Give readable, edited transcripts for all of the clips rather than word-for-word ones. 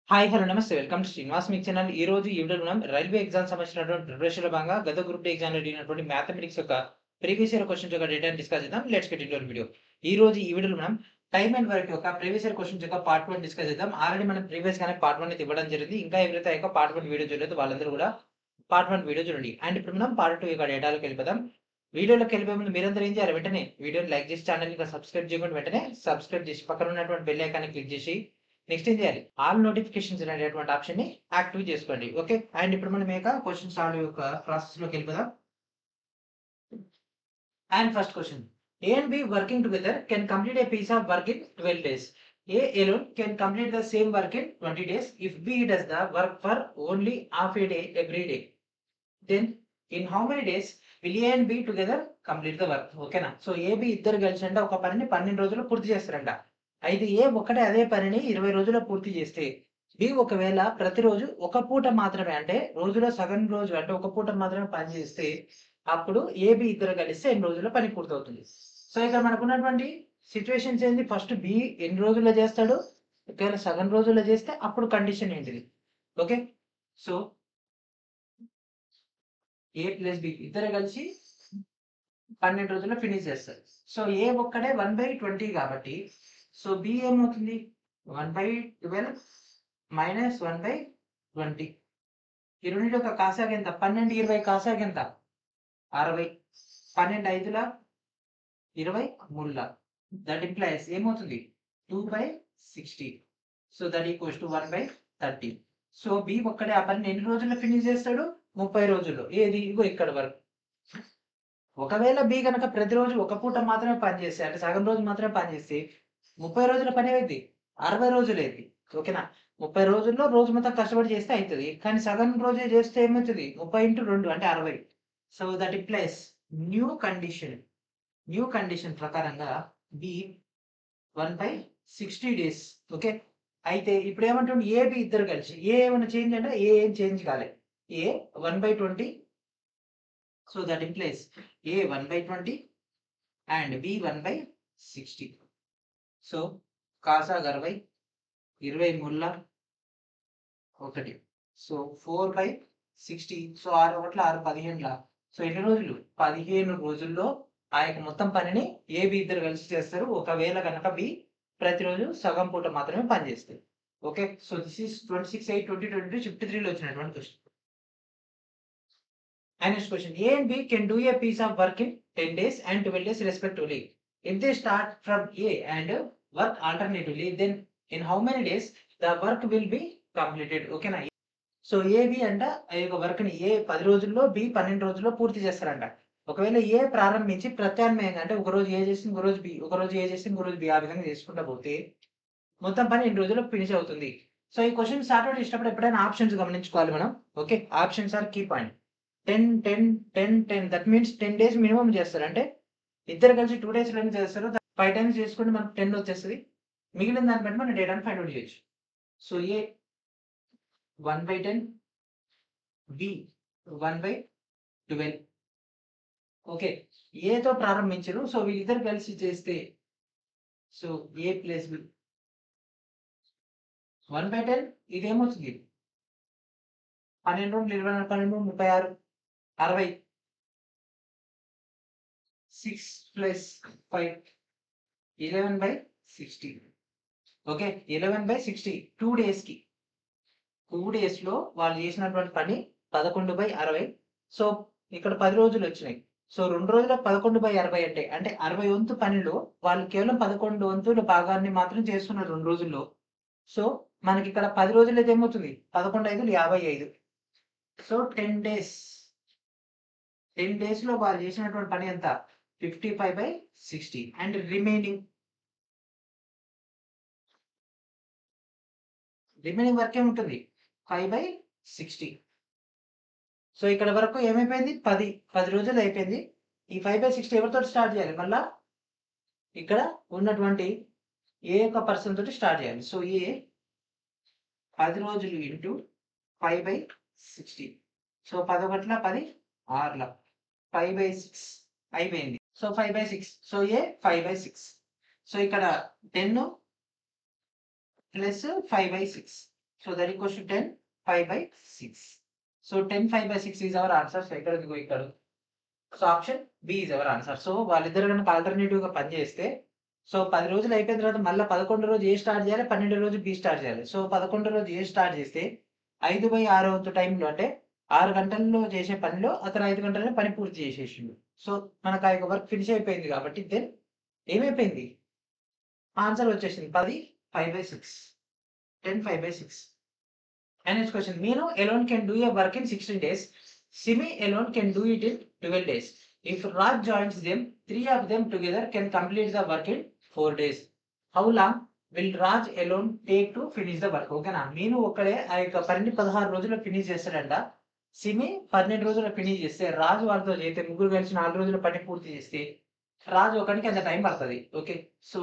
Hi! Hello! నమస్తే. Welcome to Srinivas మీకు channel. ఈ వీడియోలో మనం రైల్వే ఎగ్జామ్ సంబంధించినటువంటి ప్రిపరేషన్‌లో భాగంగా గత గ్రూప్ డి ఎగ్జామ్‌లో అడిగినటువంటి మ్యాథమెటిక్స్ యొక్క ప్రీవియస్ ఇయర్ క్వెషన్స్ యొక్క డేటాను డిస్కస్ చేద్దాం. Let's get into the video. ఈ వీడియోలో మనం టైమ్ అండ్ వర్క్ యొక్క ప్రీవియస్ ఇయర్ క్వెషన్స్ యొక్క పార్ట్ 1 డిస్కస్ చేద్దాం. ఆల్రెడీ మనం ప్రీవియస్‌గానే పార్ట్ 1 అయితే ఇవ్వడం జరిగింది. ఇంకా ఎవరైతే ఆ యొక్క పార్ట్ 1 వీడియో చూడలేదో వాళ్ళందరూ కూడా పార్ట్ 1 వీడియో చూడండి. అండ్ ఇప్పుడు మనం పార్ట్ 2 యొక్క డేటాలోకి వెళ్ళిపోదాం. వీడియోలోకెళ్ళిపోయే ముందు మీరందరూ ఏం చేయాలి వెంటనే వీడియోని లైక్ చేసి ఛానెల్‌ని ఇంకా సబ్స్క్రైబ్ చేయకుండా వెంటనే సబ్స్క్రైబ్ చేసి పక్కన ఉన్నటువంటి బెల్ ఐకాన్‌ని క్లిక్ చేసి నెక్స్ట్ ఏం చేయాలి? ఆల్ నోటిఫికేషన్స్ అనేటువంటి ఆప్షన్‌ని యాక్టివ్ చేసుకోండి. ఓకే. అండ్ ఇప్పుడు మనం క్వెషన్ సాల్వ్ యొక్క ప్రాసెస్‌లోకి వెళ్ళిపోదాం. And first question. A and B working together can complete a piece of work in 12 days. A alone can complete the same work in 20 days if B does the work for only half a day every day. Then in how many days will A and B together complete the work? ఓకేనా? So A, B ఇద్దరు కలిసి ఒక పనిని 12 రోజుల్లో పూర్తి చేస్తారంట. అయితే A ఒక్కటే అదే పనిని 20 రోజుల్లో పూర్తి చేస్తే B ఒకవేళ ప్రతిరోజు ఒక పూట మాత్రమే అంటే రోజులో సగం రోజు అంటే ఒక పూట మాత్రమే పని చేస్తే అప్పుడు A, B ఇద్దరు కలిస్తే ఎన్ని రోజుల్లో పని పూర్తవుతుంది. సో ఇక్కడ మనకున్నటువంటి సిట్యుయేషన్స్ ఏంది? ఫస్ట్ B ఎన్ని రోజుల్లో చేస్తాడు? ఒకవేళ సగం రోజుల్లో చేస్తే అప్పుడు కండిషన్ ఏంటిది? Okay. So A plus B ఇద్దరు కలిసి 12 రోజుల్లో ఫినిష్ చేస్తారు. సో A ఒక్కడే 1/20 కాబట్టి సో B ఏమవుతుంది? 1/12 మైనస్ 1/20. ఈ రెండిటి యొక్క కాసాగు ఎంత? 12, 20 కాసాగు ఎంత? 60. 12 5ల 20 3ల. దట్ ఇంప్లైస్ ఏమవుతుంది? 2/60. So that equals to 1/30. So B ఒక్కడే ఆ పనిని ఎన్ని రోజుల్లో ఫినిష్ చేస్తాడు? 30 రోజుల్లో. ఏది? ఇగో ఇక్కడ వరకు. ఒకవేళ B గనక ప్రతిరోజు ఒక పూట మాత్రమే పని చేస్తే అంటే సగం రోజు మాత్రమే పని చేస్తే 30 రోజుల పని ఏమైద్ది? 60 రోజులైద్ది. ఓకేనా? 30 రోజుల్లో రోజు మొత్తం కష్టపడి చేస్తే అయితది. కానీ సగం రోజే చేస్తే ఏమైతది? 30/2 అంటే 60. So that implies new condition. New condition ప్రకారంగా B 1/60 డేస్. ఓకే. అయితే ఇప్పుడు ఏమంటుండు? A, B ఇద్దరు కలిసి A ఏమన్నా చేంజ్ అంటే A ఏం చేంజ్ కాలే. A 1/20. So that implies A 1/20 and B 1/60. So కాసాగు 60, 20 3ల 1. సో 4/60. సో 6 ఒకట్ల 6 15ల. సో ఎన్ని రోజులు? 15 రోజుల్లో ఆ యొక్క మొత్తం పనిని A, B ఇద్దరు కలిసి చేస్తారు. ఒకవేళ గనక B ప్రతిరోజు సగం పూట మాత్రమే పని చేస్తది. Okay. So this is 26/8/2022 shift 3లో వచ్చినటువంటి question. And next question. A and B can do a piece of work in 10 days and 12 days respectively. If they start from A and work alternatively, then in how many days the work will be completed? ఓకేనా? So A, B అంట ఆ యొక్క వర్క్‌ని A 10 రోజుల్లో, B 12 రోజుల్లో పూర్తి చేస్తారంట. ఒకవేళ A ప్రారంభించి ప్రత్యామ్నాయంగా అంటే ఒకరోజు A చేసి, ఇంకో రోజు B, ఒకరోజు A చేసి, ఇంకో రోజు B ఆ విధంగా చేసుకుంటా పోతే మొత్తం పని ఎన్ని రోజుల్లో ఫినిష్ అవుతుంది. సో ఈ క్వెషన్ సార్ట్ ఔట్ చేసేటప్పుడు ఎప్పుడైనా ఆప్షన్స్ గమనించుకోవాలి మనం. Okay. Options are key point. 10, 10, 10, 10 that means 10 days minimum చేస్తారు. అంటే ఇద్దరు కలిసి 2 డేస్‌లోనే చేస్తారు. 5 టైమ్స్ చేసుకుంటే మనకు 10 వచ్చేస్తది. మిగిలిన దాన్ని బట్టి మనం డేటాను ఫైండ్ ఔట్ చేయొచ్చు. So A 1/10, B 1/12. ఓకే. Aతో ప్రారంభించరు. సో వీళ్ళిద్దరు కలిసి చేస్తే సో A ప్లస్ B 1/10 ఇదేమొచ్చింది? 12, 24, 12, 36, 60. 6 ప్లస్ 5 11/60. ఓకే. 11/60 2 డేస్‌కి. 2 డేస్‌లో వాళ్ళు చేసినటువంటి పని 11/60. సో ఇక్కడ 10 రోజులొచ్చినాయి. సో 2 రోజుల 11/60 అంటే 60 వంతు పనిలో వాళ్ళు కేవలం 11 వంతుల భాగాన్ని మాత్రం చేస్తున్నారు 2 రోజుల్లో. సో మనకిక్కడ 10 రోజులైతే ఏమవుతుంది? 11 5లు 55. So 10 days. 10 డేస్‌లో వాళ్ళు చేసినటువంటి పని ఎంత? 55/60 అండ్ రిమైనింగ్ వర్క్ ఏముంటుంది? 5/60. సో ఇక్కడ వరకు ఏమైపోయింది? 10 రోజులు అయిపోయింది. ఈ 5/60 ఎవరితోటి స్టార్ట్ చేయాలి? మళ్ళా ఇక్కడ ఉన్నటువంటి A యొక్క పర్సన్ తోటి స్టార్ట్ చేయాలి. సో A 10 రోజులు ఇంటూ 5/60. సో 10 ఒకట్ల 10, 6ల 5/6 అయిపోయింది. సో 5/6. So A 5/6. సో ఇక్కడ 10 plus 5/6. So that equals to 10 5 by 6. So 10 5 by 6 is our answer. So ఇక్కడ ఇదిగో ఇక్కడ. So option B is our answer. So వాళ్ళిద్దరు కనుక ఆల్టర్నేటివ్ గా పనిచేస్తే సో 10 రోజులు అయిపోయిన తర్వాత మళ్ళీ 11 రోజు ఏ స్టార్ట్ చేయాలి, 12 రోజు బి స్టార్ట్ చేయాలి. సో 11 రోజు ఏ స్టార్ట్ చేస్తే 5/6 వంతు టైంలో అంటే 6 గంటల్లో చేసే పనిలో అతను 5 గంటల్లో పని పూర్తి చేసేసిండు. సో మనకు ఆ యొక్క వర్క్ ఫినిష్ అయిపోయింది కాబట్టి దెన్ ఏమైపోయింది, ఆన్సర్ వచ్చేసింది 10 5 by 6, 10 5 by 6. And next question, Mino alone can do a work in 16 days. Simi alone can do it in 12 days. If Raj joins them, 3 of them together can complete the work in 4 days. How long will Raj alone take to finish the work? ఓకేనా, మీను ఒక్కడే ఆ యొక్క పని 16 రోజుల్లో finish చేస్తాడంట. సిమి 12 రోజుల్లో finish చేస్తే రాజు వారితో చేస్తే ముగ్గురు కలిసి 4 రోజుల పని పూర్తి చేస్తే రాజు ఒకరికి అంత టైం పడుతుంది. ఓకే, సో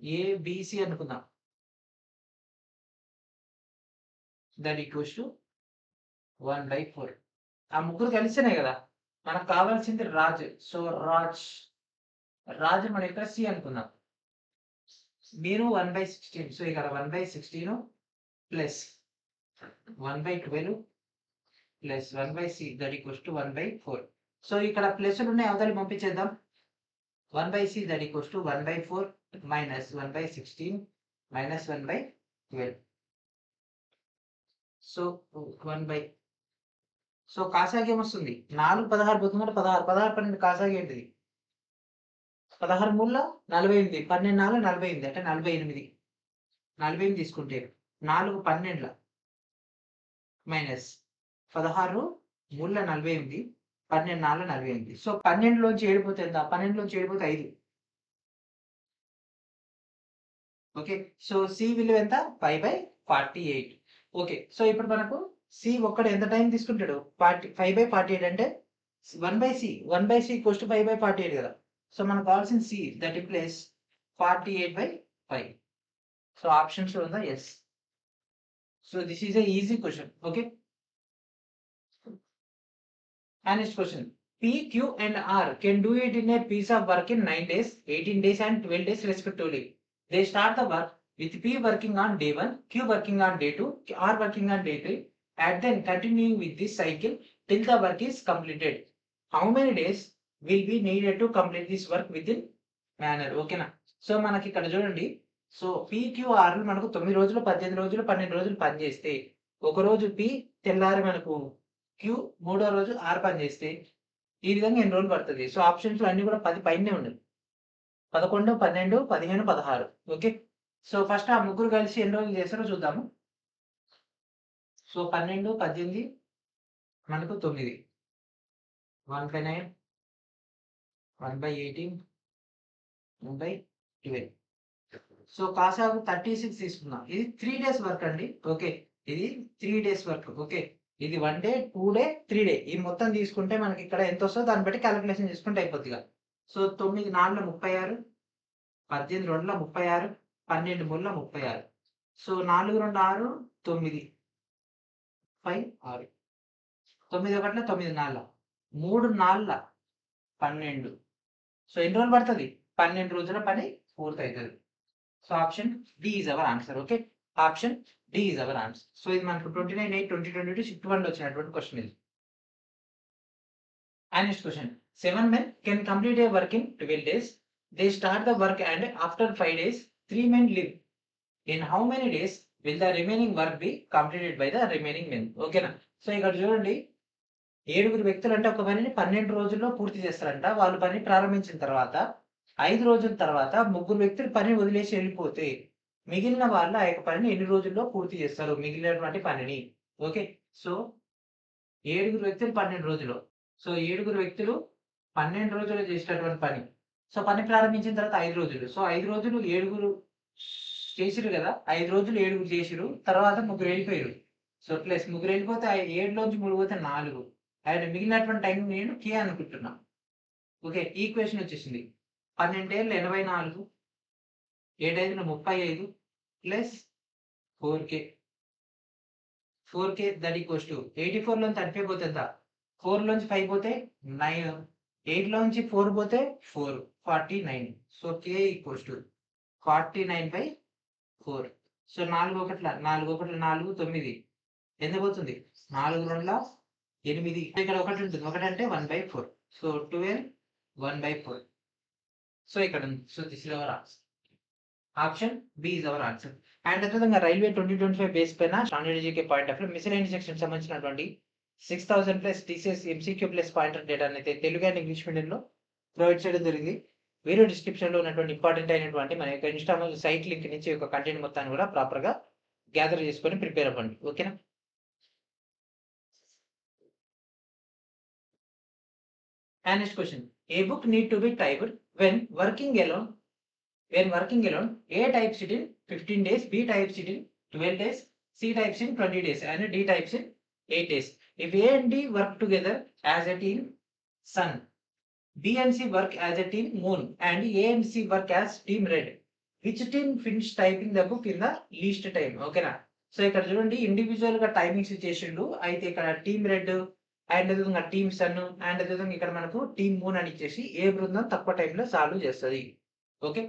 ఏబిసి అనుకుందాం. That equals to 1/4. ఆ ముగ్గురు కలిస్తేనే కదా మనకు కావాల్సింది రాజ్. సో రాజ్ మనం ఇక్కడ సి అనుకుందాం. మీరు 1/16. సో ఇక్కడ 1/16 plus 1/12 plus 1/c that equals to 1/4. So ఇక్కడ ప్లస్లు ఉన్నాయి, అవతలి పంపించేద్దాం. 1/c that equals to 1/4 minus 1/16 minus 1/12. So 1 so కాసాకి ఏమొస్తుంది, 4 16 పోతుందంటే 16 16 12 కాసాకి ఏంటిది 16 మూల 48, 12 4 48 అంటే 48. 48 తీసుకుంటే 4 12 మైనస్ 16 మూల 48, 12 4 48. సో 12 లోంచి 7 పోతే ఎంత, 12 లోంచి 7 పోతే 5. ఓకే, సో సి విలువ ఎంత 5/48. ఓకే, సో ఇప్పుడు మనకు సి ఒక్కడు ఎంత టైం తీసుకుంటాడు, 5/48 అంటే 1/c ఈక్వల్స్ టు 5/48 కదా. సో మనకు కావాల్సిన C that implies 48/5. So options ఉందా, yes. So this is a easy question. Okay, and next question, P, Q and R can do it in a piece of work in 9 days, 18 days and 12 days respectively. They start the work with P working on day 1, Q working on day 2, R working on day 3, and then continuing with this cycle till the work is completed. How many days will be needed to complete this work within manner? ఓకేనా, so మనకి ఇక్కడ చూడండి. So PQR మనకు 9 రోజులు 18 రోజులు 12 రోజులు పని చేస్తే, ఒక రోజు P తెల్లారి మనకు Q మూడో రోజు R పని చేస్తే ఈ విధంగా ఎన్ని రోజులు పడుతుంది. సో ఆప్షన్స్ అన్ని కూడా 10 పైనే ఉన్నాయి, 11 12 15 16. ఓకే, సో ఫస్ట్ ఆ ముగ్గురు కలిసి ఎన్ని రోజులు చేస్తారో చూద్దాము. సో 12 18 మనకు 9, 1/9 1/18 1/12. సో కాసాగు 36 తీసుకుందాం. ఇది 3 days వర్క్ అండి. ఓకే, ఇది 3 days వర్క్. ఓకే, ఇది 1 day 2 day 3 day ఈ మొత్తం తీసుకుంటే మనకి ఇక్కడ ఎంత వస్తుందో దాన్ని బట్టి క్యాలిక్యులేషన్ చేసుకుంటే అయిపోద్దిగా. సో 9 4 36, 18 2 36, 12 3 36. సో 4 2 6 9 5 6, 9 1 9 4 3 4 12. సో ఎన్ని రోజులు పడుతుంది, 12 రోజుల పని పూర్తి అవుతుంది. So option D is our answer. Okay, option D is our answer. So ఇది మనకు 29/8/2022 షిఫ్ట్ 1 లో వచ్చినటువంటి క్వశ్చన్ ఇది. And next question, 7 men can complete a work in 12 days. They start the work and after 5 days 3 men leave. In how many days will the remaining work be completed by the remaining men? ఓకేనా, so ఇక్కడ చూడండి 7 వ్యక్తులు అంటే ఒక పనిని 12 రోజుల్లో పూర్తి చేస్తారంట. వాళ్ళు పని ప్రారంభించిన తర్వాత 5 రోజుల తర్వాత 3 వ్యక్తులు పని వదిలేసి వెళ్ళిపోతే మిగిలిన వాళ్ళు ఆ యొక్క పనిని ఎన్ని రోజుల్లో పూర్తి చేస్తారు, మిగిలినటువంటి పనిని. ఓకే, సో 7 వ్యక్తులు 12 రోజులు. సో 7 వ్యక్తులు 12 రోజుల్లో చేసేటటువంటి పని. సో పని ప్రారంభించిన తర్వాత 5 రోజులు. సో 5 రోజులు 7 చేసిరు కదా, 5 రోజులు 7 చేసిరు, తర్వాత 3 వెళ్ళిపోయారు. సో ప్లస్ 3 వెళ్ళిపోతే 7 లోంచి 3 పోతే 4, అండ్ మిగిలినటువంటి టైం నేను కే అనుకుంటున్నా. ఓకే, ఈక్వేషన్ వచ్చేసింది 12 ఏళ్ళు 84, 7 5 35 plus 4k that equals to 84 లోంచి 35 పోతే ఎంత, 4 లోంచి 5 పోతే 9, 8 లోంచి 4 పోతే 4 49. So k equals to 49/4. 4. So 4 ఒకట్ల 4 ఒకట్ల 4 9 ఎంత పోతుంది 4 2 8. ఇక్కడ ఒకటి ఉంటుంది, ఒకటి అంటే 1/4. సో 12 1/4. సో ఇక్కడ ఉంది. So this is our answer. Option B is our answer. And అదేవిధంగా రైల్వే 2025 బేస్ పైన standard GK point of miscellaneous section సంబంధించినటువంటి 6000 plus TCS MCQ plus pointer data అయితే తెలుగు అండ్ ఇంగ్లీష్ మీడియంలో ప్రొవైడ్ చేయడం జరిగింది. వీడియో డిస్క్రిప్షన్ లో ఉన్నటువంటి ఇంపార్టెంట్ అయినటువంటి మన యొక్క ఇన్స్టాగ్రామ్ సైట్ లింక్ నుంచి ఒక కంటెంట్ మొత్తాన్ని కూడా ప్రాపర్ గా గ్యాదర్ చేసుకొని ప్రిపేర్ అవ్వండి. ఓకేనా? And next question. A book need to be typed when working alone. When working alone, A types it in 15 days, B types it in 12 days, C types in 20 days, and D types in 8 days. If A and D work together as a team, Sun, B and C work as a team, Moon, and A and C work as team Red. Which team finish typing the book in the least time? Okay na? So ఇక్కడ చూడండి individual గా timings ఇచ్చేసిండు. అయితే ఇక్కడ team red and అదేవిధంగా team sun and అదేవిధంగా ఇక్కడ మనకు team moon అని ఇచ్చేసి ఏ బృందం తక్కువ టైంలో సాల్వ్ చేస్తుంది. ఓకే,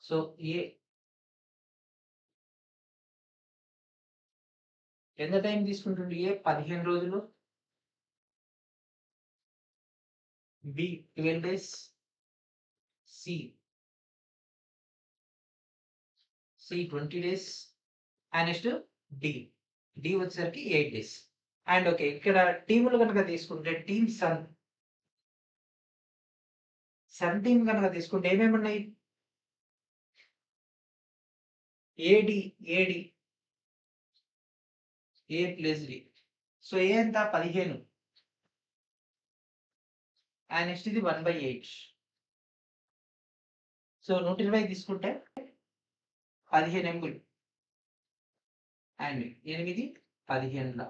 సో ఎంత టైం తీసుకుంటుంది? ఏ 15 రోజులు, B 12 days, C 20 days, and next D వచ్చేసరికి 8 days. అండ్ ఓకే, ఇక్కడ టీములు కనుక తీసుకుంటే టీమ్ సన్ టీమ్ కనుక తీసుకుంటే ఏమేమి ఉన్నాయి? ఏడి ఏ ప్లస్ డి. సో ఏ ఎంత 15 అండ్ నెక్స్ట్ ఇది 1/8. సో 120 తీసుకుంటే 15 ఎంబుల్ and 8 15.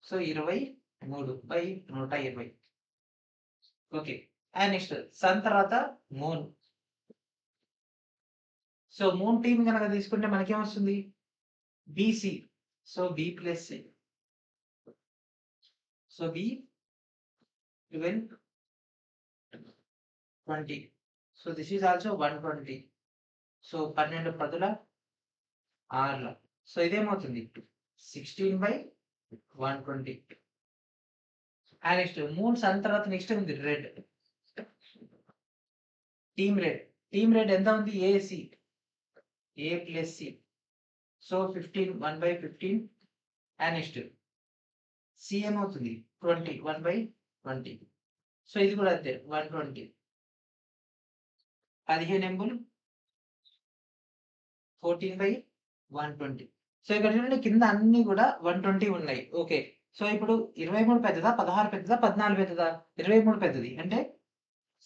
So 23/120. Okay, and next sun తర్వాత మూన్. సో మూన్ టీమ్ కనుక తీసుకుంటే మనకేమొస్తుంది? BC. So B plus C. So B 12 20. So this is also 120. So 12 10 6. So ఇదేమవుతుంది 16/120. అండ్ నెక్స్ట్ మూన్ సన్ తర్వాత నెక్స్ట్ ఉంది రెడ్, టీమ్ రెడ్ ఎంత ఉంది? AC A plus C. So 15 1/15. And next C ఏమవుతుంది 20 1/20. So ఇది కూడా అంతే 120. 15 ఎంబుల్ 14/120. సో ఇక్కడ చూడండి కింద అన్ని కూడా 120 ఉన్నాయి. ఓకే, సో ఇప్పుడు 23 పెద్దదా 16 పెద్దదా 14 పెద్దదా? 23 పెద్దది. అంటే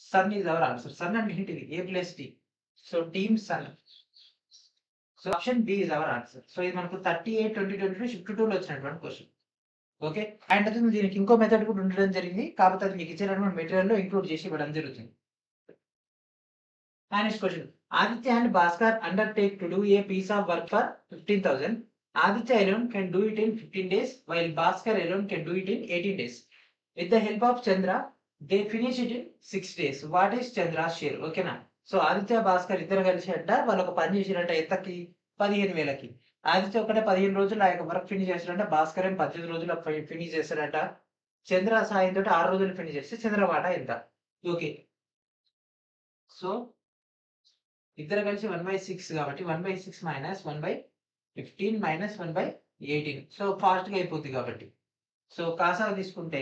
sun is our answer. Sun అంటే ఏంటిది? A plus D. So team sun. So option B is our answer. So ఇది మనకు 38 2022 షిఫ్ట్ 2 లో వచ్చినటువంటి క్వశ్చన్. ఓకే, అండ్ అది దీనికి ఇంకో మెథడ్ కూడా ఉండడం జరిగింది, కాకపోతే అది మీకు ఇచ్చినటువంటి మెటీరియల్ లో ఇంక్లూడ్ చేసి ఇవ్వడం జరుగుతుంది. Next question. Aditya and Bhaskar undertake to do a piece of work for 15,000. Aditya alone can do it in 15 days, while Bhaskar alone can do it in 18 days. With the help of Chandra, they finish it in 6 days. What is Chandra's share? Okay na? So Aditya Bhaskar ఇద్దరు కలిసి అంట వాళ్ళు ఒక పని చేసిరంట. ఎంతకి? 15,000కి. ఆదిత్య ఒకటే 15 రోజులు ఆ యొక్క వర్క్ ఫినిష్ చేస్తాడంట. భాస్కర్ ఏం 18 రోజులు ఫినిష్ చేస్తాడంట. చంద్ర సాయంతో 6 రోజులు ఫినిష్ చేస్తే చంద్ర వాటా ఎంత? ఓకే, సో ఇద్దరు కలిసి 1/6 కాబట్టి 1/6 మైనస్ 1/15 మైనస్ 1/18. సో ఫాస్ట్ గా అయిపోద్ది కాబట్టి. సో కాసా తీసుకుంటే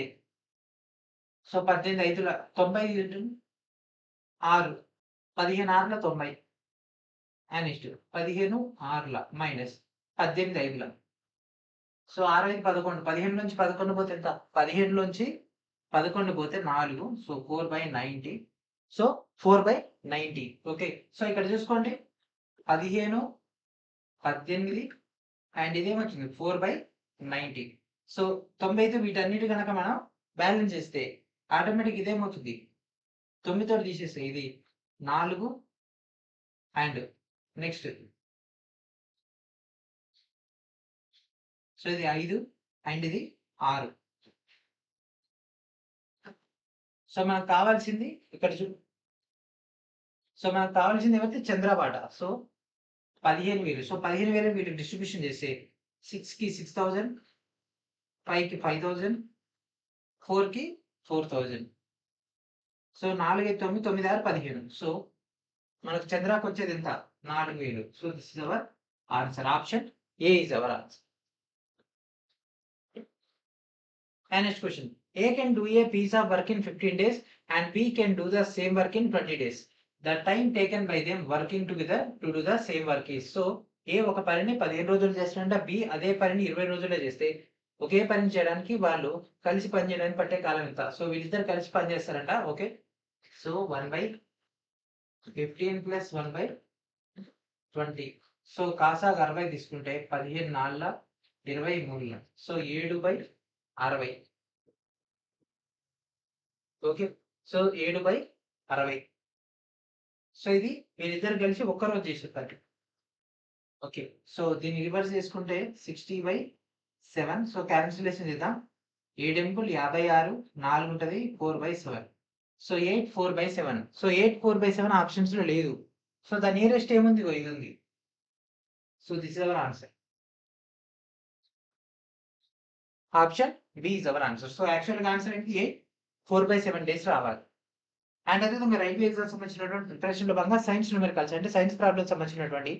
so 18 5 90 6 15 6 90. And next 15 6 minus 18 5. So 6 5 11. 15 నుంచి 11 పోతే ఎంత? 15 నుంచి 11 పోతే 4. సో 4/90. సో 4/90. ఓకే, సో ఇక్కడ చూసుకోండి 15 18 అండ్ ఇదేమొచ్చింది 4/90. సో 90తో వీటన్నిటి కనుక మనం బ్యాలెన్స్ చేస్తే ఆటోమేటిక్ ఇదేమవుతుంది 9తో తీసేస్తే ఇది 4 అండ్ నెక్స్ట్ సో ఇది 5 అండ్ ఇది 6. సో మనకు కావాల్సింది ఇక్కడ సో మనకు కావాల్సింది ఏమైతే చంద్రవాట. సో 15,000. సో 15,000 వీటికి డిస్ట్రిబ్యూషన్ చేస్తే 6కి 6,000, 5కి 5,000, 4కి 4,000. సో 4, 5, 9, 9, 6, 15. సో మనకు చంద్రాకి వచ్చేది ఎంత? 4,000. So this is our answer. Option A is our answer. And next question. A can do a piece of work in 15 days and B can do the same work in 20 days. The time taken by them working together to do the same work is. So A ఒక పనిని 15 రోజులు చేస్తాడంట, B అదే పనిని 20 రోజుల్లో చేస్తే ఒకే పని చేయడానికి వాళ్ళు కలిసి పని చేయడానికి పట్టే కాలం ఎంత? సో వీళ్ళిద్దరు కలిసి పని చేస్తారంట. Okay, so 1/15 plus 1/20. సో కాసాగా 60 తీసుకుంటే 15 4 23. సో 7/60. Okay, so 7/60. సో ఇది వీళ్ళిద్దరు కలిసి ఒక్కరోజు చేసేస్తారు. ఓకే, సో దీన్ని రివర్స్ చేసుకుంటే 60/7. సో క్యాన్సిలేషన్ చేద్దాం. 7 ఎంపుల్ 56, 4 ఉంటుంది 4/7. సో 8 4/7. సో 8 4/7 ఆప్షన్స్ లో లేదు. సో ద నియరెస్ట్ ఏముంది? ఇది ఉంది. So this is our answer. Option B is our answer. So actual answer ఏంటి? 8 4/7 డేస్ రావాలి. అండ్ అదేవిధంగా రైల్వే ఎగ్జామ్ సంబంధించినటువంటి ప్రిపరేషన్ లో భాగంగా సైన్స్ న్యూమెరికల్స్ అంటే సైన్స్ ప్రాబ్లమ్స్ సంబంధించినటువంటి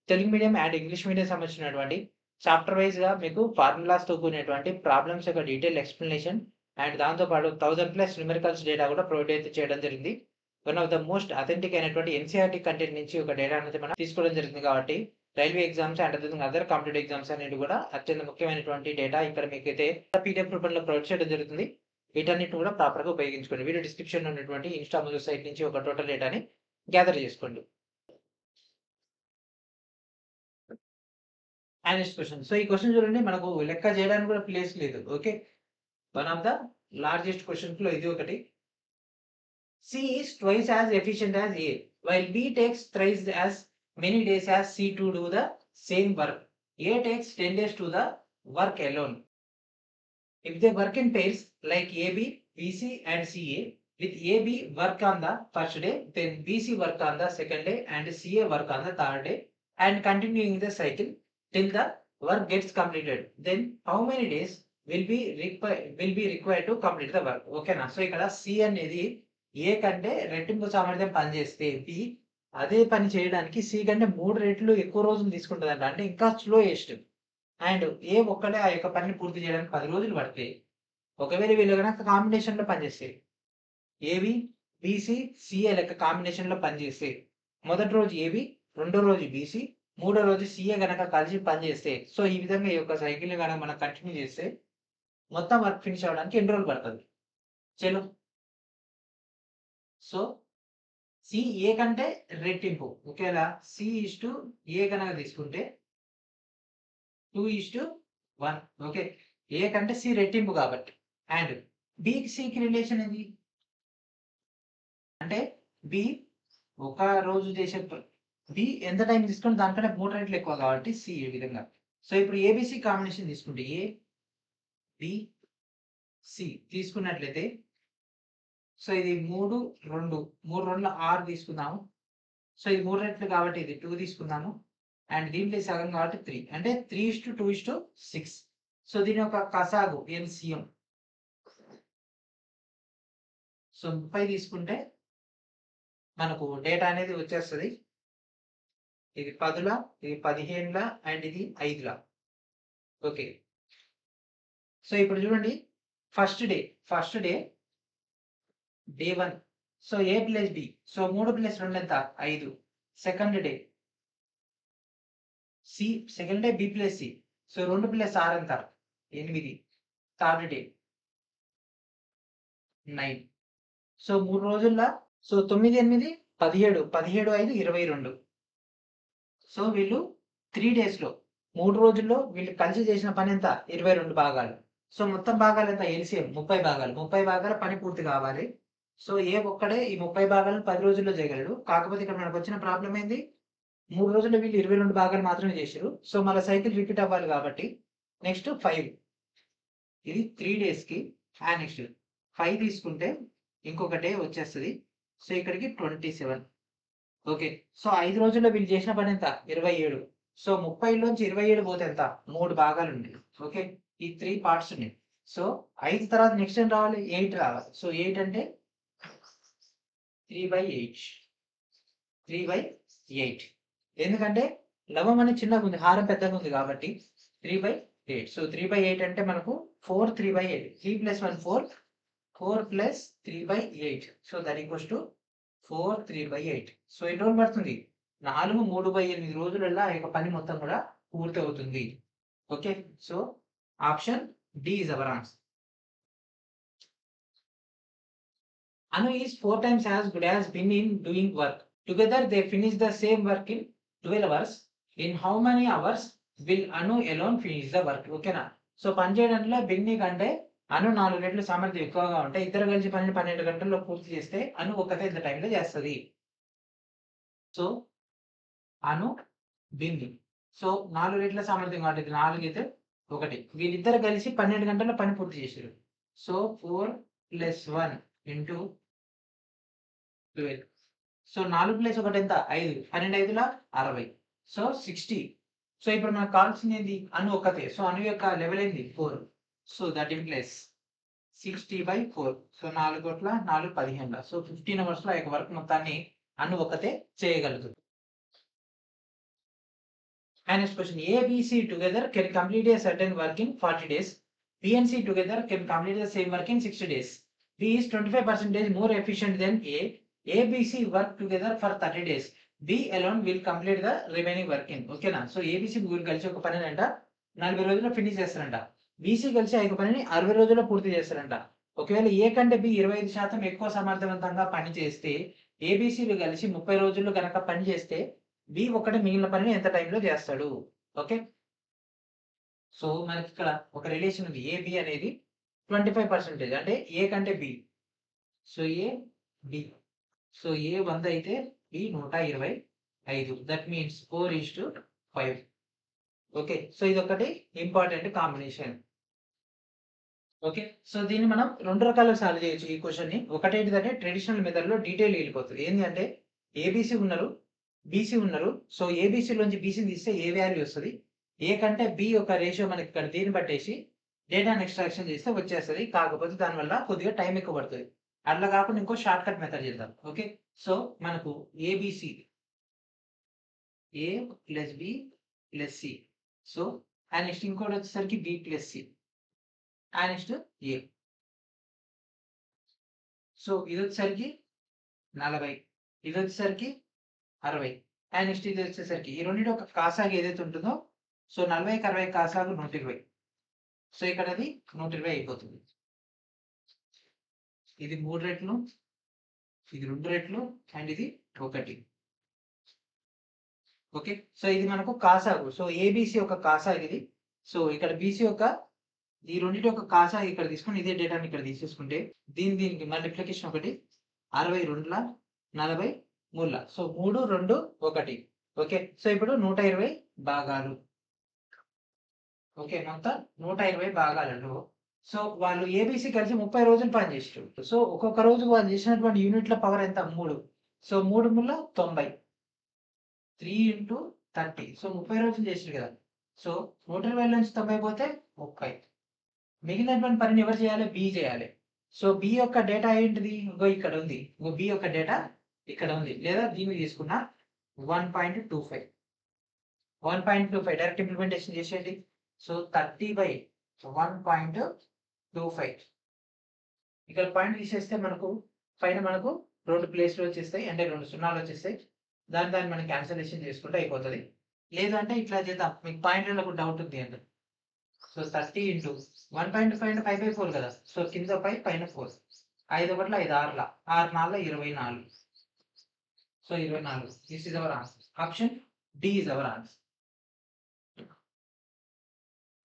Telugu medium and English medium సంబంధించినటువంటి చాప్టర్ వైజ్ గా మీకు ఫార్ములాస్ తో కూడినటువంటి ప్రాబ్లమ్స్ యొక్క డీటెయిల్ ఎక్స్ప్లెనేషన్ అండ్ దాంతో పాటు 1000+ న్యూమెరికల్స్ డేటా కూడా ప్రొవైడ్ అయితే చేయడం జరిగింది. One of the most authentic అయినటువంటి ఎన్సీఆర్టీ కంటెంట్ నుంచి ఒక డేటా అనేది మనం తీసుకోవడం జరిగింది. కాబట్టి రైల్వే ఎగ్జామ్స్ అండ్ అదేవిధంగా అదర్ కాంపిటేటివ్ ఎగ్జామ్స్ అనేది కూడా అత్యంత ముఖ్యమైనటువంటి డేటా ఇక్కడ మీకైతే పీడిఎఫ్ రూపంలో ప్రొవైడ్ చేయడం జరుగుతుంది. వీటన్నిటిని కూడా ప్రాపర్ గా ఉపయోగించుకోండి. వీడియో డిస్క్రిప్షన్ లో ఉన్నటువంటి ఇన్స్టా సైట్ నుంచి ఒక టోటల్ డేటాని గ్యాదర్ చేసుకోండి. And next question. సో ఈ క్వశ్చన్ చూడండి, మనకు లెక్క చేయడానికి కూడా ప్లేస్ లేదు. Okay, one of the largest questions లో ఇది ఒకటి. C is twice as efficient as A, while B takes thrice as many days as C to do the same work. A takes 10 days to the work alone. If they work in pairs like AB, BC and CA, with AB work on the first day, then BC work on the second day and CA work on the third day, and continuing the cycle till the work gets completed, then how many days will be required to complete the work? Okay na. So ikkada C అనేది ఏ కంటే రెట్టింపు సామర్థ్యం పనిచేస్తే B అదే పని చేయడానికి C కంటే 3 రెట్లు ఎక్కువ రోజులు తీసుకుంటుందంట. అంటే ఇంకా స్లోయెస్ట్. అండ్ ఏ ఒక్కడే ఆ యొక్క పనిని పూర్తి చేయడానికి 10 రోజులు పడతాయి. ఒకవేళ వీళ్ళు కనుక కాంబినేషన్ లో పనిచేస్తే ఏబి బిసి సిఏ లెక్క కాంబినేషన్ లో పనిచేస్తే మొదటి రోజు ఏబి, రెండో రోజు బిసి, మూడో రోజు సిఏ గనక కలిసి పనిచేస్తే, సో ఈ విధంగా ఈ యొక్క సైకిల్ కనుక మనం కంటిన్యూ చేస్తే మొత్తం వర్క్ ఫినిష్ అవ్వడానికి ఎన్ని రోజులు పడుతుంది? చలో, సో సి ఏ కంటే రెట్టింపు. ఒకేలా సి ఇస్టు ఏ కనుక తీసుకుంటే 2:1. ఓకే, ఏ కంటే సి రెట్టింపు కాబట్టి. అండ్ బికి సికి రిలేషన్ ఏంది అంటే బి ఒక రోజు చేసే బి ఎంత టైం తీసుకుంటే దానికంటే 3 రెట్లు ఎక్కువ కాబట్టి సి ఈ విధంగా. సో ఇప్పుడు ఏబిసి కాంబినేషన్ తీసుకుంటే ఏ బి సి తీసుకున్నట్లయితే, సో ఇది 3 2 3 2 6 తీసుకుందాము. సో ఇది 3 రెట్లు కాబట్టి ఇది 2 తీసుకుందాము. అండ్ దీంట్లో సగం కాబట్టి 3 అంటే 3:2:6. సో దీని యొక్క కసాగు ఎల్సిఎం సో 30 తీసుకుంటే మనకు డేటా అనేది వచ్చేస్తుంది. ఇది 10ల, ఇది 15ల అండ్ ఇది 5ల. ఓకే, సో ఇప్పుడు చూడండి, first day day 1. So A plus B, so 3 + 2 ఎంత? 5. Second day C, second day B plus C, so 2 + 6 ఎంత? 8. Third day 9. సో 3 రోజుల్లో, సో 9 8 17 17 5 22. సో వీళ్ళు 3 డేస్ లో 3 రోజుల్లో వీళ్ళు కలిసి చేసిన పని ఎంత? 22 భాగాలు. సో మొత్తం భాగాలు ఎంత? ఎల్సిఎం 30 భాగాలు. 30 భాగాల పని పూర్తి కావాలి. సో ఏ ఒక్కడే ఈ 30 భాగాలను 10 రోజుల్లో చేయగలడు. కాకపోతే ఇక్కడ మనకు వచ్చిన ప్రాబ్లం ఏంది? 3 రోజుల్లో వీళ్ళు 22 భాగాలు మాత్రమే చేశారు. సో మళ్ళీ సైకిల్ రిపీట్ అవ్వాలి కాబట్టి నెక్స్ట్ 5, ఇది 3 డేస్ కి. అండ్ నెక్స్ట్ 5 తీసుకుంటే ఇంకొక డే వచ్చేస్తుంది. సో ఇక్కడికి 27. ఓకే. సో 5 రోజుల్లో వీళ్ళు చేసిన పని ఎంత? 27. సో 30లోంచి 27 పోతే ఎంత? 3 భాగాలు ఉన్నాయి. ఓకే. ఈ 3 పార్ట్స్ ఉన్నాయి. సో 5 తర్వాత నెక్స్ట్ ఏం రావాలి? 8 రావాలి. సో 8 అంటే 3/8. 3/8. ఎందుకంటే లవం అనేది చిన్నగా ఉంది, హారం పెద్దగా ఉంది కాబట్టి 3/8. సో 3/8 అంటే మనకు 4 3/8. 3 + 1 4. 4 + 3/8. So that equals to 4 3/8. So ఎన్ని రోజులు పడుతుంది? 4 3/8 రోజులలో ఆ యొక్క పని మొత్తం కూడా పూర్తి అవుతుంది. Okay. So option D is our answer. Anu is 4 times as good as Bin in doing work. Together they finish the same work in 12 hours. In how many hours will Anu alone finish the work? ఓకేనా? So పని చేయడంలో బిన్ని కంటే అను 4 రెట్లు సామర్థ్యం ఎక్కువగా ఉంటాయి. ఇద్దరు కలిసి పనిని 12 గంటల్లో పూర్తి చేస్తే అను ఒకతే ఇంత టైంలో చేస్తుంది. సో అను బిన్ని. సో 4 రెట్ల సామర్థ్యం కాబట్టి ఇది 4 అయితే 1. వీళ్ళిద్దరు కలిసి 12 గంటల్లో పని పూర్తి చేశారు. సో 4 + 1 × 12. సో 4 + 1 ఎంత? 5. 12 5ల 60. సో 60. సో ఇప్పుడు మనకు కావాల్సింది ఏంది? అను ఒక్కతే. సో అను యొక్క లెవెల్ ఏంది? 4. So that implies 60/4. సో 4 కోట్ల 4 15. సో 15 అవర్స్ లో ఆ యొక్క వర్క్ మొత్తాన్ని అను ఒక్కతే చేయగలుగుతుంది. And next question, A, B, C together can complete a certain work in 40 days. B and C together can complete the same work in 60 days. B is 25% more efficient than A. A, B, C work together for 30 days. B alone will complete the remaining work in. ఓకేనా? So ABC ముగ్గురు కలిసి ఒక పనిని అంట 40 రోజుల్లో finish చేస్తారంట. BC కలిసి ఆ యొక్క పనిని 60 రోజుల్లో పూర్తి చేస్తారంట. ఒకవేళ A కంటే B 25% ఎక్కువ సమర్థవంతంగా పని చేస్తే ABCలు కలిసి 30 రోజుల్లో కనుక పని చేస్తే బి ఒకటి మిగిలిన పనిని ఎంత టైంలో చేస్తాడు? ఓకే. సో మనకి ఇక్కడ ఒక రిలేషన్ ఉంది. ఏ బి అనేది 25% అంటే ఏ కంటే B. So A B. So A 100 అయితే B 125. That means 4:5. Okay. So ఇది ఒకటి ఇంపార్టెంట్ కాంబినేషన్. ఓకే. సో దీన్ని మనం 2 రకాలుగా సాల్వ్ చేయొచ్చు ఈ క్వశ్చన్ ని. ఒకటి ఏంటిదంటే ట్రెడిషనల్ మెథడ్ లో డీటెయిల్ వెళ్ళిపోతుంది. ఏంటి అంటే ఏబిసి ఉన్నారు, బీసీ ఉన్నారు. సో ఏబిసిలోంచి బీసీని తీస్తే ఏ వాల్యూ వస్తుంది? ఏ కంటే బి యొక్క రేషియో మనకి ఇక్కడ దీన్ని బట్టేసి డేటాను ఎక్స్ట్రాక్షన్ చేస్తే వచ్చేస్తుంది. కాకపోతే దానివల్ల కొద్దిగా టైం ఎక్కువ పడుతుంది. అట్లా కాకుండా ఇంకో షార్ట్ కట్ మెథడ్ చేద్దాం. ఓకే. సో మనకు A B C A + B + C. So and next ఇంకోటి వచ్చేసరికి B + C and next A. So ఇది వచ్చేసరికి 40, ఇది వచ్చేసరికి 60 అండ్ నెక్స్ట్ ఇది వచ్చేసరికి ఈ రెండింటి ఒక కాసాగు ఏదైతే ఉంటుందో సో 40కి 60 కాసాగు 120. సో ఇక్కడ అది 120 అయిపోతుంది. ఇది 3 రెట్లు, ఇది 2 రెట్లు అండ్ ఇది 1. ఓకే. సో ఇది మనకు కాసాగు. సో ఏబిసి యొక్క కాసాగు ఇది. సో ఇక్కడ బీసీ యొక్క ఈ రెండింటి యొక్క కాసాగు ఇక్కడ తీసుకుని ఇదే డేటాని ఇక్కడ తీసేసుకుంటే దీనికి మల్టిప్లికేషన్ 1 60 2ల 40 3ల. సో 3 2 1. ఓకే. సో ఇప్పుడు 120 భాగాలు. ఓకే. మొత్తం 120 భాగాలలో సో వాళ్ళు ఏబిసి కలిసి 30 రోజులు పని చేసారు. సో ఒక్కొక్క రోజు వాళ్ళు చేసినటువంటి యూనిట్ల పవర్ ఎంత? 3. సో 3 3ల 90. 3 × 30. సో 30 రోజులు చేసారు కదా. సో 120 నుంచి 90 పోతే 30. మిగిలినటువంటి పనిని ఎవరు చేయాలి? బి చేయాలి. సో బి యొక్క డేటా ఏంటిది? ఇంకో ఇక్కడ ఉంది. ఇంకో బి యొక్క డేటా ఇక్కడ ఉంది. లేదా దీన్ని తీసుకున్న 1.25. 1.25 డైరెక్ట్ ఇంప్లిమెంటేషన్ చేసేయండి. సో 30/1.25. ఇక్కడ పాయింట్ తీసేస్తే మనకు పైన మనకు 2 ప్లేస్లు వచ్చేస్తాయి, అంటే 2 సున్నాలు వచ్చేస్తాయి. దాన్ని మనం క్యాన్సలేషన్ చేసుకుంటే అయిపోతుంది. లేదంటే ఇట్లా చేద్దాం, మీకు పాయింట్లలో ఒక డౌట్ ఉంది అంటే. సో 30 × 1.25 అంటే 5/4 కదా. సో కింద 5 పైన 4. 5 1ల 5 6ల 6 4ల 24. So 24. This is our answer. Option D is our answer.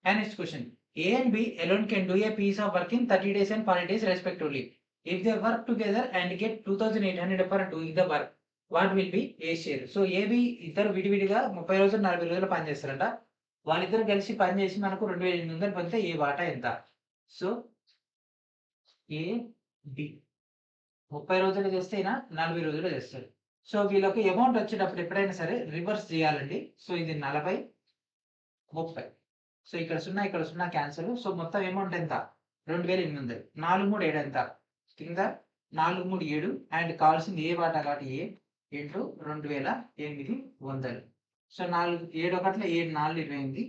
And next question, A and B alone can do a piece of work in 30 days and 40 days respectively. If they work together and get 2800 for doing the work, what will be A share? So AB ఇద్దరు విడివిడిగా 30 రోజులు 40 రోజులు పని చేస్తారంట. వాళ్ళిద్దరు కలిసి పని చేసి మనకు 2800 పొందితే ఏ వాటా ఎంత? సో ఏ బి 30 రోజులు చేస్తే 40 రోజులు చేస్తారు. సో వీళ్ళకి అమౌంట్ వచ్చేటప్పుడు ఎప్పుడైనా సరే రివర్స్ చేయాలండి. సో ఇది 40, 30. సో ఇక్కడ 0 ఇక్కడ 0 క్యాన్సిల్. సో మొత్తం అమౌంట్ ఎంత? 2800. 4 3 7 ఎంత? కింద 4 3 7 అండ్ కావాల్సింది ఏ వాటా కాబట్టి ఏ ఇంటూ 2800. సో 4 7 ఒకట్ల 7 4 28.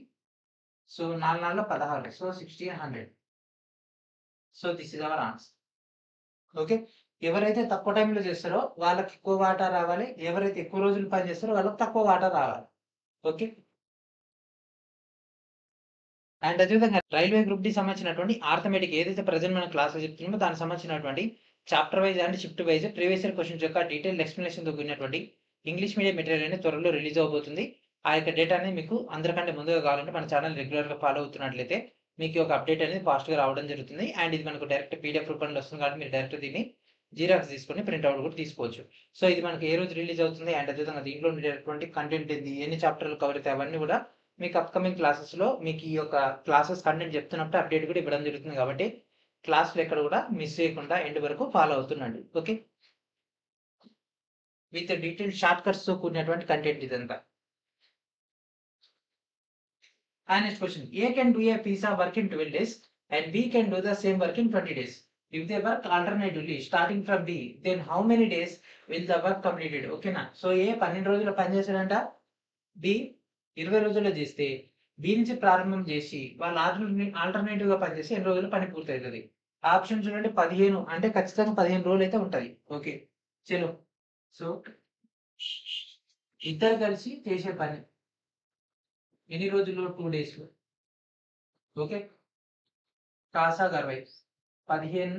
So 4 4 16. So 1600. So this is our answer. Okay. ఎవరైతే తక్కువ టైంలో చేస్తారో వాళ్ళకి ఎక్కువ వాటా రావాలి. ఎవరైతే ఎక్కువ రోజులు పని చేస్తారో వాళ్ళకి తక్కువ వాటా రావాలి. ఓకే. అండ్ అదేవిధంగా రైల్వే గ్రూప్ డి సంబంధించినటువంటి ఆర్థమెటిక్ ఏదైతే ప్రజెంట్ మన క్లాస్ లో చెప్తున్నామో దానికి సంబంధించినటువంటి chapter wise and shift wise previous year questions యొక్క డీటెయిల్ ఎక్స్ప్లెనేషన్ తో కూడినటువంటి ఇంగ్లీష్ మీడియం మెటీరియల్ అనేది త్వరలో రిలీజ్ అవబోతుంది. ఆ యొక్క డేటా అనేది మీకు అందరికంటే ముందుగా కావాలంటే మన ఛానల్ రెగ్యులర్ గా ఫాలో అవుతున్నట్లయితే మీకు ఒక అప్డేట్ అనేది ఫాస్ట్ గా రావడం జరుగుతుంది. అండ్ ఇది మనకు డైరెక్ట్ పీడిఎఫ్ రూపంలో వస్తుంది కాబట్టి మీరు డైరెక్ట్ దీన్ని జీరాక్స్ తీసుకొని ప్రింట్అవుట్ కూడా తీసుకోవచ్చు. సో ఇది మనకి ఏ రోజు రిలీజ్ అవుతుంది అండ్ అదేవిధంగా దీంట్లో ఉండేటువంటి కంటెంట్ ఏంది, ఎన్ని చాప్టర్లు కవర్ అవుతాయి అవన్నీ కూడా మీకు అప్కమింగ్ క్లాసెస్ లో మీకు ఈ యొక్క క్లాసెస్ కంటెంట్ చెప్తున్నప్పుడు అప్డేట్ కూడా ఇవ్వడం జరుగుతుంది కాబట్టి క్లాసులు ఎక్కడ కూడా మిస్ చేయకుండా ఎండ్ వరకు ఫాలో అవుతుండండి. Okay. With detail short cuts తో కూడినటువంటి కంటెంట్ ఇదంతా. And next question, A can do a piece of work in 12 days and B can do the same work in 20 days. If they work alternatively starting from B, then how many days will the work completed? Okay na? So A 12 రోజులు పని చేశాడంట, B 20 రోజుల్లో చేస్తే B నుంచి ప్రారంభం చేసి వాళ్ళు alternative గా పనిచేసి ఎన్ని రోజులు పని పూర్తవుతుంది. ఆప్షన్ చూడండి 15 అంటే ఖచ్చితంగా 15 రోజులు అయితే ఉంటది. ఓకే చలో. సో ఇద్దరు కలిసి చేసే పని ఎన్ని రోజుల్లో? 2 days లో. ఓకే. కాసా 60 15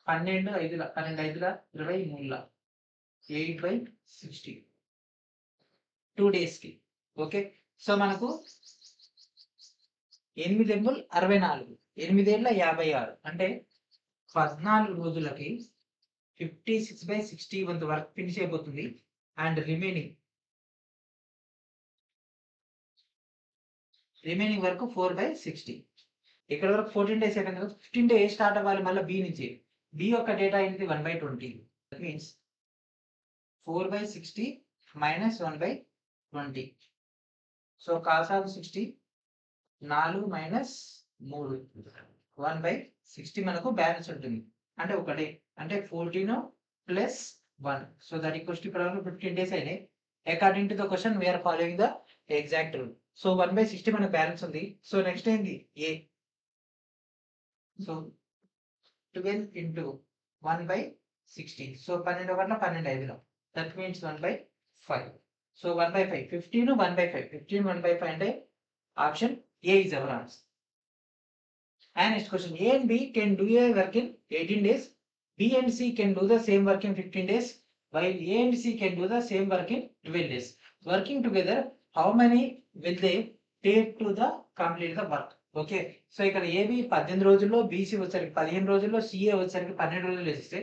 12 5 12 5 23 8/60 2 days కి. ఓకే. సో మనకు 8 ఎముల్ 64 8 ఏళ్ళ 56 అంటే 14 రోజులకి 56/60 వంతు వర్క్ ఫినిష్ అయిపోతుంది. అండ్ రిమైనింగ్ వరకు 4/60. ఇక్కడ వరకు 14 days అయిపోయింది కదా. 15 days స్టార్ట్ అవ్వాలి మళ్ళీ బి నుంచి. బి యొక్క డేటా ఏంటి? 1/20. That means 4/60 minus 1/20. సో కాసాగు 60 4 మైనస్ 3 1/60 మనకు బ్యాలెన్స్ ఉంటుంది. అంటే ఒకటి అంటే 14 plus 1. So that equals to ఇక్కడ 15 days అయినాయి. According to the question we're following the exact rule. So 1/60 మనకు బ్యాలెన్స్ ఉంది. సో నెక్స్ట్ ఏంది? ఏ. So 12 into 1/60. సో 12 ఒకట్ల 12 5. That means 1/5. సో 1/5 15 1/5 15 1/5 అంటే option A is our answer. And next question, A and B can do a work in 18 days. B and C can do the same work in 15 days. While A and C can do the same work in 12 days. Working together, how many will they take to the complete the work? Okay. So ఇక్కడ AB 18 రోజుల్లో, BC వచ్చరికి 15 రోజుల్లో, CA వచ్చరికి 12 రోజులు వేస్తే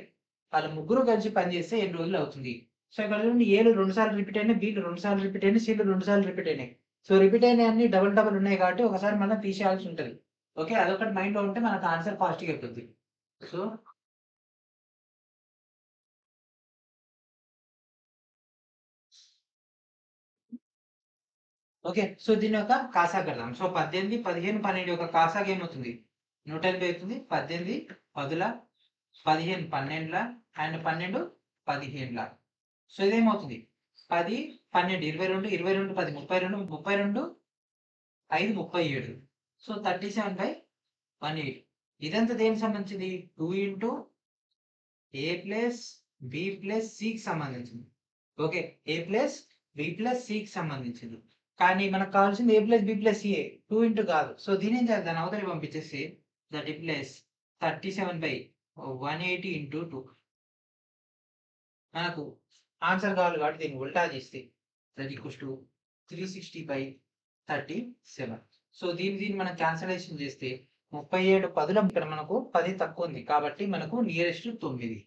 వాళ్ళు ముగ్గురు కలిసి పని చేస్తే 8 రోజులు అవుతుంది. సో ఇక్కడ చూడండి ఏలు 2 సార్లు రిపీట్ అయినాయి, బీలు 2 సార్లు రిపీట్ అయినాయి, సీలు 2 సార్లు రిపీట్ అయినాయి. సో రిపీట్ అయినాయి అన్ని డబుల్ ఉన్నాయి కాబట్టి ఒకసారి మనం తీసేయాల్సి ఉంటుంది. ఓకే. అదొకటి మైండ్ లో ఉంటే మనకు ఆన్సర్ ఫాస్ట్గా అవుతుంది. So okay. సో దీని యొక్క కాసా కడదాం. సో 18 15 12 యొక్క కాసాగా ఏమవుతుంది? 180 అవుతుంది. 18 10ల 15 12ల అండ్ 12 15ల. సో ఇదేమవుతుంది? 10 12 22 22 10 32 32 5 37. సో 37/18. ఇదంతా దేనికి సంబంధించింది? 2 into A plus B plus సికి సంబంధించింది. Okay. A plus B plus సికి సంబంధించింది. కానీ మనకు కావాల్సింది ఏ ప్లస్ బి ప్లస్ సిఏ 2 ఇంటూ కాదు. సో దీని ఏం చేద్దాం? అవతలి పంపించేసి దట్ ప్లస్ 37/180 ఇంటూ 2. మనకు ఆన్సర్ కావాలి కాబట్టి దీన్ని ఉల్టా చేస్తే దట్ ఈక్వల్స్ టు 360/37. సో దీన్ని మనం క్యాన్సలేషన్ చేస్తే 37 10ల ఇక్కడ మనకు 10 తక్కువ ఉంది కాబట్టి మనకు nearest 9.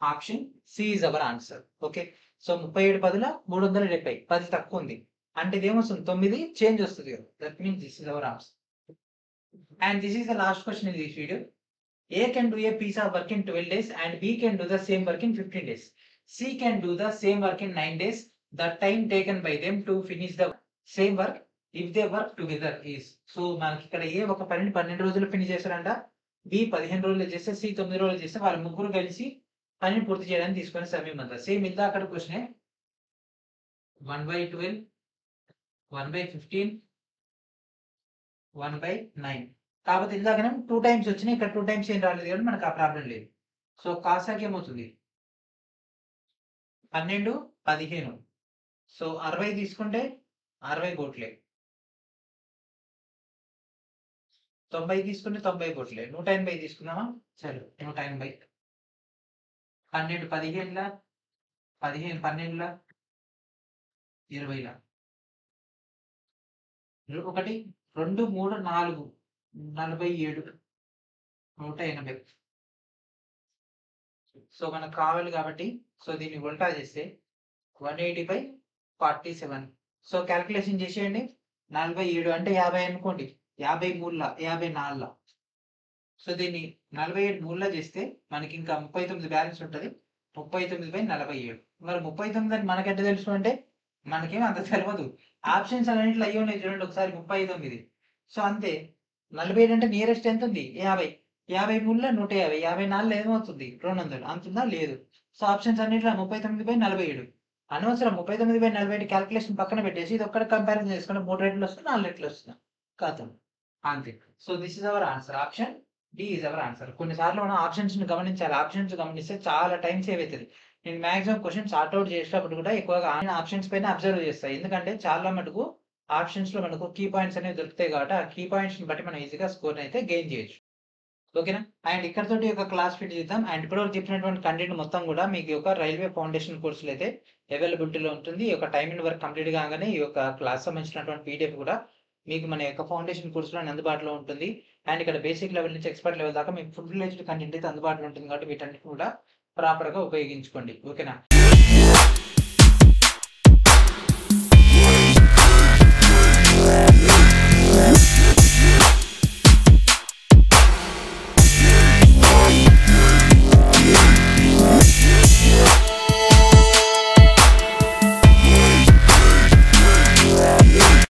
Option C is our answer. Okay. So 37 10ల 370 10 తక్కువ ఉంది అంటే ఇదేమొస్తుంది? 9 చేంజ్ వస్తుంది కదా. That means this is our answer. And this is the last question in this video. A can do a piece of work in 12 days and B can do the same work in 15 days. C can do the same work in 9 days. The time taken by them to finish the same work if they work together is. So మనకి ఇక్కడ ఏ ఒక పనిని 12 రోజులు finish చేస్తారంట, B 15 రోజులు చేస్తే, C 9 రోజులు చేస్తే వాళ్ళ ముగ్గురు కలిసి పనిని పూర్తి చేయడానికి తీసుకునే సమయం అంతా. సేమ్ ఇందా అక్కడ క్వశ్చన్ 1/12, 1/15, 1/9. కాకపోతే ఇందాకనే 2 టైమ్స్ వచ్చినాయి, ఇక్కడ 2 టైమ్స్ ఏం రాలేదు కాబట్టి మనకు ఆ ప్రాబ్లం లేదు. సో కాసాకి ఏమవుతుంది 12, 15. సో 60 తీసుకుంటే 60 కోట్లే, 90 తీసుకుంటే 90 కోట్లే, 180 తీసుకుందామా? సరే 180. 12 15ల, 15 12ల, 20ల. 1 2 3 4 47, 180. సో మనకు కావాలి కాబట్టి సో దీన్ని ఉల్టా చేస్తే 180/47. సో క్యాల్కులేషన్ చేసేయండి. 47 అంటే 50 అనుకోండి, 50 మూల 54. సో దీన్ని 47 మూల చేస్తే మనకి ఇంకా 39 బ్యాలెన్స్ ఉంటుంది. 39/47. మరి 39 అని మనకెంత తెలుసు అంటే మనకేం అంత తెలియదు. ఆప్షన్స్ అన్నింటిలో అయ్యి ఉన్నాయి చూడండి ఒకసారి 39. సో అంతే. 47 అంటే నియరెస్ట్ ఎంత ఉంది 50. 50 మూల 150, 54 ఏమవుతుంది 200. అంతుందా? లేదు. సో ఆప్షన్స్ అన్నింటిలో 39/47. అనవసరం 39/47 క్యాల్కులేషన్ పక్కన పెట్టేసి ఇది ఒక్కడ కంపారిజన్ చేసుకుంటే 3 రెట్లు వస్తుంది, 4 రెట్లు వస్తుంది. కథం అంతే. So this is our answer. Option D is our answer. కొన్నిసార్లు మనం ఆప్షన్స్ ని గమనించాలి. ఆప్షన్స్ గమనిస్తే చాలా టైం సేవ్ అవుతుంది. నేను మాక్సిమం క్వశ్చన్ సార్ట్అవుట్ చేసేటప్పుడు కూడా ఎక్కువగా ఆప్షన్స్ పైన అబ్జర్వ్ చేస్తాను. ఎందుకంటే చాలా మటుకు ఆప్షన్స్ లో మనకు కీ పాయింట్స్ అనేవి దొరుకుతాయి కాబట్టి ఆ కీ పాయింట్స్ ని బట్టి మనం ఈజీగా స్కోర్ అయితే గెయిన్ చేయొచ్చు. ఓకేనా? అండ్ ఇక్కడతోటి ఒక క్లాస్ ఫిట్ చేద్దాం. అండ్ ఇప్పటివరకు చెప్పినటువంటి కంటెంట్ మొత్తం కూడా మీకు ఒక రైల్వే ఫౌండేషన్ కోర్సులు అయితే అవైలబిలిటీలో ఉంటుంది. ఈ యొక్క టైం అండ్ వర్క్ కంప్లీట్ కాగానే ఈ యొక్క క్లాస్ సంబంధించినటువంటి పీడిఎఫ్ కూడా మీకు మన యొక్క ఫౌండేషన్ కోర్సులో అందుబాటులో ఉంటుంది. అండ్ ఇక్కడ బేసిక్ లెవెల్ నుంచి ఎక్స్పర్ట్ లెవెల్ దాకా మీకు ఫుల్ ఫ్లెడ్జ్డ్ కంటెంట్ అయితే అందుబాటులో ఉంటుంది కాబట్టి వీటన్నిటిని కూడా ప్రాపర్గా ఉపయోగించుకోండి. ఓకేనా?